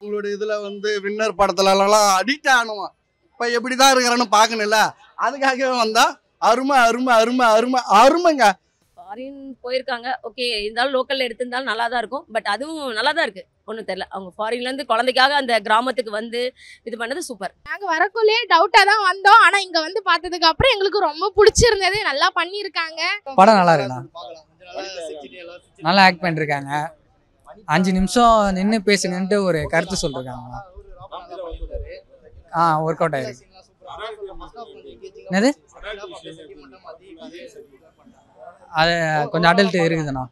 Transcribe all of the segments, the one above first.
உங்களோட இதுல வந்து வின்னர் படத்துலலாம் அடிக்ட் ஆனோம். இப்ப எப்படிதான் இருக்கிறான்னு பார்க்கணும்ல. அதுக்காகவே வந்தா அருமை அருமை அருமை அருமை அருமைங்க. ஃபாரின் போயிருக்காங்க. ஓகே. இருந்தாலும் லோக்கல்ல எடுத்திருந்தாலும் நல்லா தான் இருக்கும். பட் அதுவும் நல்லா தான் இருக்கு. ஒண்ணும் தெரியல. அவங்க ஃபாரின்லேருந்து குழந்தைக்காக அந்த கிராமத்துக்கு வந்து இது பண்ணது சூப்பர். நாங்க வரக்குள்ளே டவுட்டா தான் வந்தோம். ஆனா இங்க வந்து பார்த்ததுக்கு அப்புறம் எங்களுக்கு ரொம்ப பிடிச்சிருந்தது. நல்லா பண்ணியிருக்காங்க. படம் நல்லா இருக்குண்ணா. நல்லா ஆக்ட் பண்ணிருக்காங்க. 5 நிமிஷம் நின்று பேசுங்கன்ட்டு ஒரு கருத்து சொல்லிருக்காங்க. ஒர்க் அவுட் ஆயிருக்கு. என்னது அது கொஞ்சம் அடல்ட் இருக்குதுண்ணா.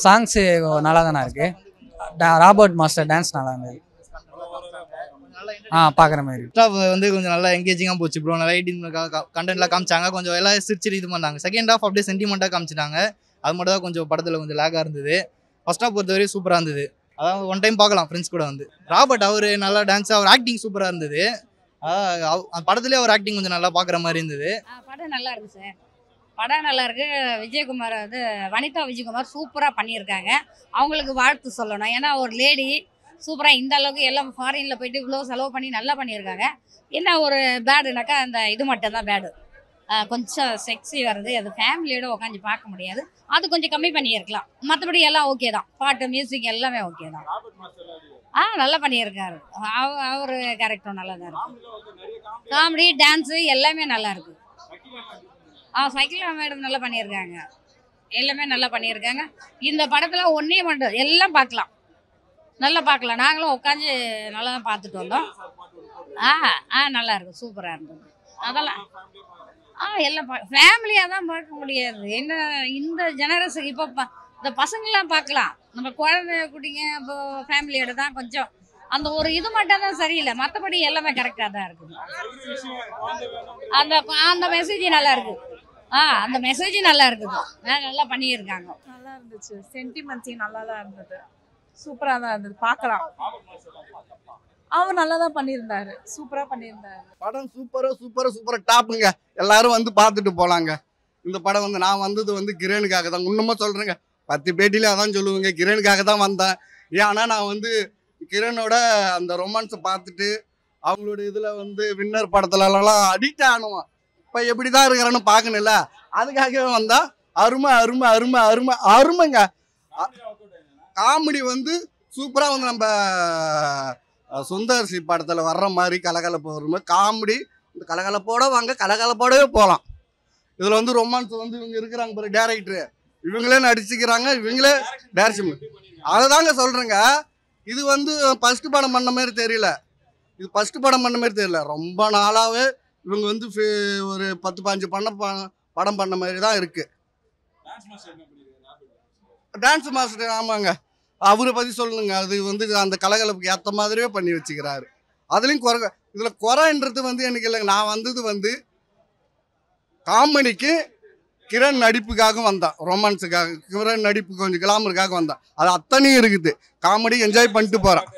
சாங்ஸு நல்லா தானே இருக்கு. ராபர்ட் மாஸ்டர் டான்ஸ் நல்லா இருந்தது. பார்க்குற மாதிரி வந்து கொஞ்சம் நல்லா எங்கேஜிங்காக போச்சு ப்ரோ. நல்லா கண்டென்ட்லாம் காமிச்சாங்க. கொஞ்சம் எல்லாம் சிரிச்சு இது பண்ணாங்க. செகண்ட் ஹாஃப் அப்படியே சென்டிமெண்ட்டாக காமிச்சிட்டாங்க. அது மட்டும் தான் கொஞ்சம் படத்தில் கொஞ்சம் லேக்காக இருந்தது. ஃபர்ஸ்ட் ஹாஃப் பொறுத்தவரை சூப்பராக இருந்தது. அதாவது ஒன் டைம் பார்க்கலாம் ஃப்ரெண்ட்ஸ் கூட வந்து. ராபர்ட் அவர் நல்லா டான்ஸ், அவர் ஆக்டிங் சூப்பராக இருந்தது. படத்துலேயே அவர் ஆக்டிங் கொஞ்சம் நல்லா பார்க்குற மாதிரி இருந்தது. படம் நல்லா இருக்கு சார். படம் நல்லா இருக்கு. விஜயகுமார் வந்து வனிதா விஜயகுமார் சூப்பராக பண்ணியிருக்காங்க. அவங்களுக்கு வாழ்த்து சொல்லணும். ஏன்னா ஒரு லேடி சூப்பராக இந்த அளவுக்கு எல்லாம் ஃபாரினில் போயிட்டு இவ்வளோ செலவு பண்ணி நல்லா பண்ணியிருக்காங்க. என்ன ஒரு பேடுனாக்கா அந்த இது மட்டும் தான் பேடு. கொஞ்சம் செக்ஸி வருது. அது ஃபேமிலியோட உட்காந்து பார்க்க முடியாது. அது கொஞ்சம் கம்மி பண்ணியிருக்கலாம். மற்றபடி எல்லாம் ஓகே தான். பாட்டு மியூசிக் எல்லாமே ஓகே தான். நல்லா பண்ணியிருக்காரு. அவர் கேரக்டரும் நல்லா தான் இருக்கு. காமெடி டான்ஸு எல்லாமே நல்லா இருக்கு. சைக்கிளா மேடம் நல்லா பண்ணியிருக்காங்க. எல்லாமே நல்லா பண்ணியிருக்காங்க. இந்த படத்தில் ஒன்றே மட்டும் எல்லாம் பார்க்கலாம். நல்லா பார்க்கலாம். நாங்களும் உட்காந்து நல்லா தான் பார்த்துட்டு வந்தோம். நல்லா இருக்கு. சூப்பராக இருந்தது. அதெல்லாம் எல்லாம் ஃபேமிலியாக தான் பார்க்க முடியாது. என்ன இந்த ஜெனரேஷன் இப்போ இந்த பசங்களாம் பார்க்கலாம். நம்ம குழந்தை குட்டிங்க இப்போ ஃபேமிலியோட தான் கொஞ்சம் அந்த ஒரு இது மட்டும் தான் சரியில்லை. மற்றபடி எல்லாமே கரெக்டாக தான் இருக்குது. அந்த மெசேஜ் நல்லா இருக்குது. அந்த மெசேஜ் நல்லா இருக்குது. நல்லா பண்ணியிருக்காங்க. நல்லா இருந்துச்சு. சென்டிமெண்ட்ஸையும் நல்லா தான் இருந்தது. சூப்பராக தான் இருந்தது. பார்க்கலாம். அவர் நல்லா தான் பண்ணியிருந்தாரு. சூப்பராக பண்ணியிருந்தாரு. படம் சூப்பரா டாப்புங்க. எல்லாரும் வந்து பார்த்துட்டு போலாங்க. இந்த படம் வந்து நான் வந்தது வந்து கிரேனுக்காக தான். இன்னுமா சொல்றேங்க. 10 பேட்டிலே அதான் சொல்லுவேங்க. கிரேனுக்காக தான் வந்தேன். ஏன்னா நான் வந்து கிரேனோட அந்த ரொமான்ஸை பார்த்துட்டு அவங்களோட இதுல வந்து வின்னர் படத்துலலாம் அடிக்ட் ஆனோம். இப்ப எப்படிதான் இருக்கிறான்னு பார்க்கணும்ல. அதுக்காகவே வந்தா அருமை அருமை அருமை அருமை அருமைங்க. காமெடி வந்து சூப்பரா வந்து நம்ம சுந்தர் சி படத்துல வர்ற மாதிரி கலகலப்பு வரும் மாதிரி காமெடி. இந்த கலகலப்போட வாங்க, கலகலப்போடவே போகலாம். இதுல வந்து ரொமான்ஸ் வந்து இவங்க இருக்கிறாங்க பாரு டேரக்டரு. இவங்களே நடிச்சுக்கிறாங்க. இவங்களே டேரக்ஷன். அதை தாங்க சொல்றேங்க. இது வந்து ஃபர்ஸ்ட் படம் பண்ண மாதிரி தெரியல. இது ஃபர்ஸ்ட் படம் பண்ண மாதிரி தெரியல. ரொம்ப நாளாவே இவங்க வந்து ஒரு 10-15 படம் பண்ண மாதிரி தான் இருக்கு. டான்ஸ் மாஸ்டர் ஆமாங்க. அவரை பற்றி சொல்லுங்க. அது வந்து அந்த கலகலப்புக்கு ஏற்ற மாதிரியே பண்ணி வச்சுக்கிறாரு. அதுலேயும் இதில் குறைன்றது வந்து எனக்கு இல்லைங்க. நான் வந்தது வந்து காமெடிக்கு கிரண் நடிப்புக்காக வந்தான். ரொமான்ஸுக்காக கிரண் நடிப்பு கொஞ்சம் கிளாமருக்காக வந்தான். அது அத்தனையும் இருக்குது. காமெடி என்ஜாய் பண்ணிட்டு போகிறான்.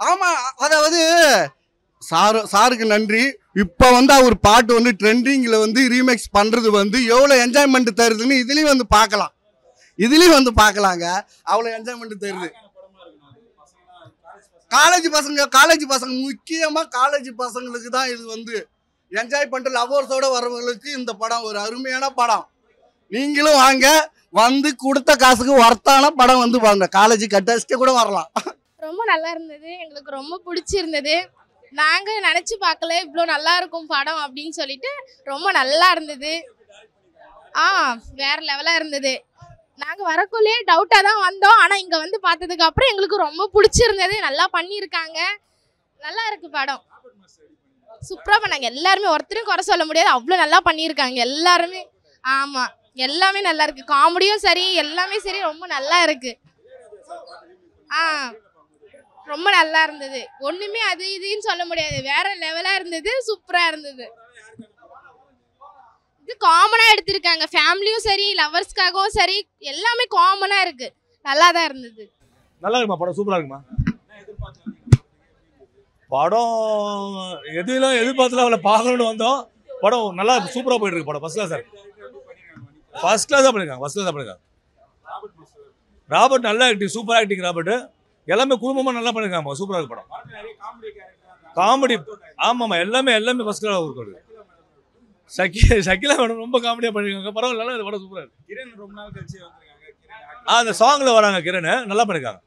ஆமாம். அதாவது சாருக்கு நன்றி. இப்போ வந்து அவர் பாட்டு வந்து ட்ரெண்டிங்கில் வந்து ரீமேக்ஸ் பண்ணுறது வந்து எவ்வளோ என்ஜாய்மெண்ட் தருதுன்னு இதுலேயும் வந்து பார்க்கலாம். இதுலேயும் வந்து பார்க்கலாங்க. அவ்வளோ என்ஜாய்மெண்ட் தருது. காலேஜ் பசங்க முக்கியமாக காலேஜ் பசங்களுக்கு தான் இது வந்து என்ஜாய் பண்ணிட்டு லவ்வர்ஸோட வரவங்களுக்கு இந்த படம் ஒரு அருமையான படம். நீங்களும் வாங்க. வந்து கொடுத்த காசுக்கு ஒர்த்தான படம் வந்து பாருங்க. காலேஜ் கட்டடிச்சுட்டு கூட வரலாம். ரொம்ப நல்லா இருந்தது. எங்களுக்கு ரொம்ப பிடிச்சிருந்தது. நாங்க நினைச்சு பார்க்கல இவ்வளோ நல்லா இருக்கும் படம் அப்படின்னு சொல்லிட்டு. ரொம்ப நல்லா இருந்தது. வேற லெவலா இருந்தது. நாங்க வரக்குள்ளே டவுட்டா தான் வந்தோம். ஆனா இங்க வந்து பார்த்ததுக்கு அப்புறம் எங்களுக்கு ரொம்ப பிடிச்சிருந்தது. நல்லா பண்ணியிருக்காங்க. நல்லா இருக்கு படம். சூப்பரா பண்ணாங்க. எல்லாருமே ஒருத்தரும் குறை சொல்ல முடியாது. அவ்வளோ நல்லா பண்ணியிருக்காங்க எல்லாருமே. ஆமா, எல்லாமே நல்லா இருக்கு. காமெடியும் சரி, எல்லாமே சரி, ரொம்ப நல்லா இருக்கு. ரொம்ப நல்லா இருந்தது. ஒண்ணுமே அது இதுன்னு சொல்ல முடியாது. வேற லெவலா இருந்தது. சூப்பரா இருந்தது. இது காமனா எடுத்திருக்காங்க. ஃபேமிலியும் சரி, லவர்ஸ்க்காகவும் சரி, எல்லாமே காமனா இருக்கு. நல்லா தான் இருந்தது. நல்லா இருக்குமா படம்? சூப்பரா இருக்குமா படம்? எதுலாம் எதிர்பார்த்துல அவளை பார்க்கணும்னு வந்தோம். படம் நல்லா சூப்பரா போயிட்டு இருக்கு. படம் ஃபர்ஸ்ட் கிளாஸ் தான் பண்ணிருக்காங்க. ராபர்ட் நல்ல ஆக்டிங், சூப்பர் ஆக்டிங் ராபர்ட். எல்லாமே குடும்பமாக நல்லா பண்ணியிருக்காங்க, சூப்பராக இருக்கு படம். காமெடி ஆமாம்மா, எல்லாமே ஃபர்ஸ்ட் கிளாஸ் இருக்கும். ஷக்கிலா மேடம் ரொம்ப காமெடியாக பண்ணியிருக்காங்க, பரவாயில்ல, நல்லா படம் சூப்பராக இருக்கு. கிரண் ரொம்ப நாள் கழிச்சு அந்த சாங்கில் வராங்க கிரண், நல்லா பண்ணியிருக்காங்க.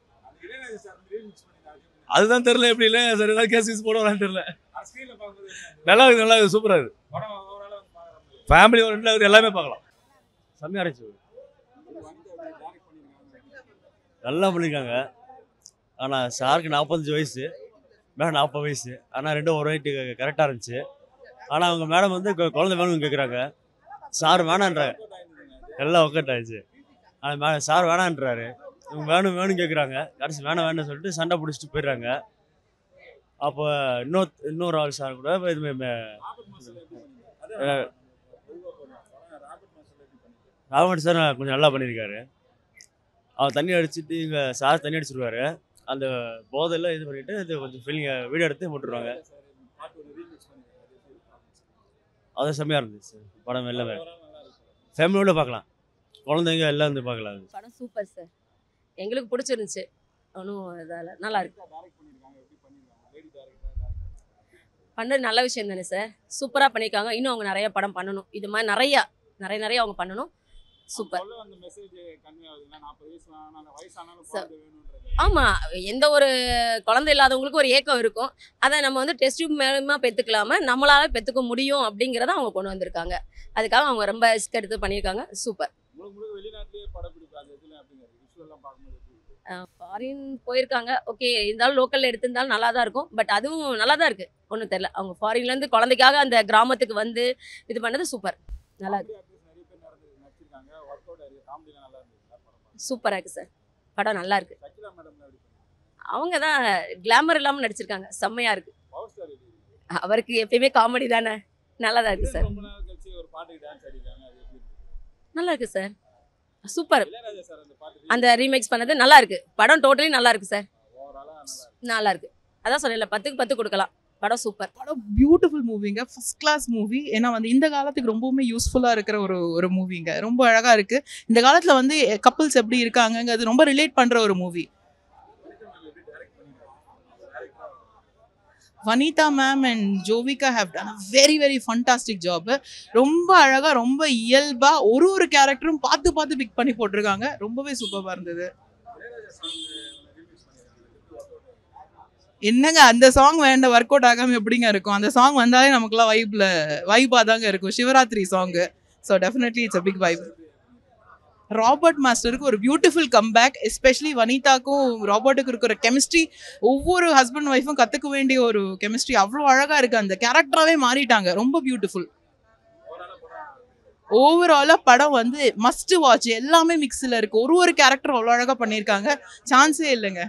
அதுதான் தெரியல எப்படி இல்லை சார், ஏதாவது கேஸ் போடுவாங்கன்னு தெரியல. நல்லா இருக்கு, சூப்பராக இருக்கு. ஃபேமிலி ஓரியன்ட் எல்லாமே பார்க்கலாம். செம்மையாக இருந்துச்சு, நல்லா பண்ணியிருக்காங்க. ஆனால் சாருக்கு 45 வயசு, மேடம் 40 வயசு. ஆனால் ரெண்டும் ஒரு வெயிட்டு கரெக்டாக இருந்துச்சு. ஆனால் அவங்க மேடம் வந்து குழந்தை வேணும்னு கேட்குறாங்க, சார் வேணான்றாங்க. எல்லாம் ஒர்க் அவுட் ஆயிடுச்சு. ஆனால் சார் வேணான்றாரு, இவங்க வேணும் கேட்குறாங்க. கடைசி வேணாம்னு சொல்லிட்டு சண்டை பிடிச்சிட்டு போயிடுறாங்க. அப்போ இன்னொரு ஆள் சார் கூட ராபர்ட் சார் கொஞ்சம் நல்லா பண்ணியிருக்காரு. அவர் தண்ணி அடிச்சுட்டு இங்கே சார் தண்ணி அடிச்சிருவாரு. அந்த போதையில் இது பண்ணிட்டு இது கொஞ்சம் வீடியோ எடுத்து போட்டுருவாங்க. அது செம்மையாக இருந்துச்சு படம். எல்லாமே ஃபேமிலியோட பார்க்கலாம், குழந்தைங்க எல்லாம் வந்து பார்க்கலாம். படம் சூப்பர் சார், எங்களுக்கு பிடிச்சிருந்துச்சு. ஒன்றும் இதால் நல்லா இருக்கு. பண்ணது நல்ல விஷயம் தானே சார், சூப்பராக பண்ணியிருக்காங்க. இன்னும் அவங்க நிறைய படம் பண்ணணும், இது மாதிரி நிறைய அவங்க பண்ணணும். சூப்பர். ஆமாம், எந்த ஒரு குழந்தை இல்லாதவங்களுக்கு ஒரு ஏக்கம் இருக்கும். அதை நம்ம வந்து டெஸ்ட் டியூப் மூலமாக பெற்றுக்கலாம நம்மளால பெற்றுக்க முடியும் அப்படிங்கிறத அவங்க கொண்டு வந்திருக்காங்க. அதுக்காக அவங்க ரொம்ப ரிஸ்க் எடுத்து பண்ணியிருக்காங்க. சூப்பர். ஃபாரின் போயிருக்காங்க, ஓகே, இருந்தாலும் லோக்கலில் எடுத்திருந்தாலும் நல்லா தான் இருக்கும். பட் அதுவும் நல்லா தான் இருக்குது, ஒன்றும் தெரில. அவங்க ஃபாரின்லேருந்து குழந்தைக்காக அந்த கிராமத்துக்கு வந்து இது பண்ணது சூப்பர், நல்லா இருக்கு. சூப்பராக இருக்குது சார், படம் நல்லா இருக்கு. அவங்க தான் கிளாமர் இல்லாமல் நடிச்சிருக்காங்க, செம்மையாக இருக்குது. அவருக்கு எப்பயுமே காமெடி தானே, நல்லா தான் இருக்குது சார். நல்லா இருக்கு சார், சூப்பர். அந்த ரீமேக்ஸ் பண்ணது நல்லா இருக்கு. படம் டோட்டலி நல்லா இருக்கு சார், நல்லா இருக்கு. அதான் சொல்லல, 10க்கு 10 கொடுக்கலாம். படம் சூப்பர். படம் பியூட்டிஃபுல் மூவிங்க, ஃபர்ஸ்ட் கிளாஸ் மூவி. ஏன்னா வந்து இந்த காலத்துக்கு ரொம்பவுமே யூஸ்ஃபுல்லாக இருக்கிற ஒரு மூவிங்க. ரொம்ப அழகாக இருக்கு. இந்த காலத்தில் வந்து கப்புள்ஸ் எப்படி இருக்காங்கங்கிறது ரொம்ப ரிலேட் பண்ணுற ஒரு movie. Vanitha ma'am and Jovika have done a very fantastic job. ரொம்ப அழகாக, ரொம்ப இயல்பாக ஒரு கேரக்டரும் பார்த்து பிக் பண்ணி போட்டிருக்காங்க. ரொம்பவே சூப்பராக இருந்தது. என்னங்க அந்த சாங் ஒர்க் அவுட் ஆகாமல் எப்படிங்க இருக்கும்? அந்த சாங் வந்தாலே நமக்குலாம் வைப்பாக தாங்க இருக்கும். Shivaratri song. So definitely it's a big vibe. Robert மாஸ்டருக்கு ஒரு பியூட்டிஃபுல் கம்பேக். எஸ்பெஷலி வனிதாக்கும் ராபர்ட்டுக்கு இருக்கிற கெமிஸ்ட்ரி, ஒவ்வொரு ஹஸ்பண்ட் ஒய்ஃபும் கற்றுக்க வேண்டிய ஒரு கெமிஸ்ட்ரி அவ்வளோ அழகாக இருக்குது. அந்த கேரக்டராகவே மாறிட்டாங்க. ரொம்ப பியூட்டிஃபுல். ஓவராலாக படம் வந்து மஸ்ட் வாட்ச். எல்லாமே மிக்ஸில் இருக்குது. ஒரு கேரக்டர் அவ்வளோ அழகாக பண்ணியிருக்காங்க, சான்ஸே இல்லைங்க.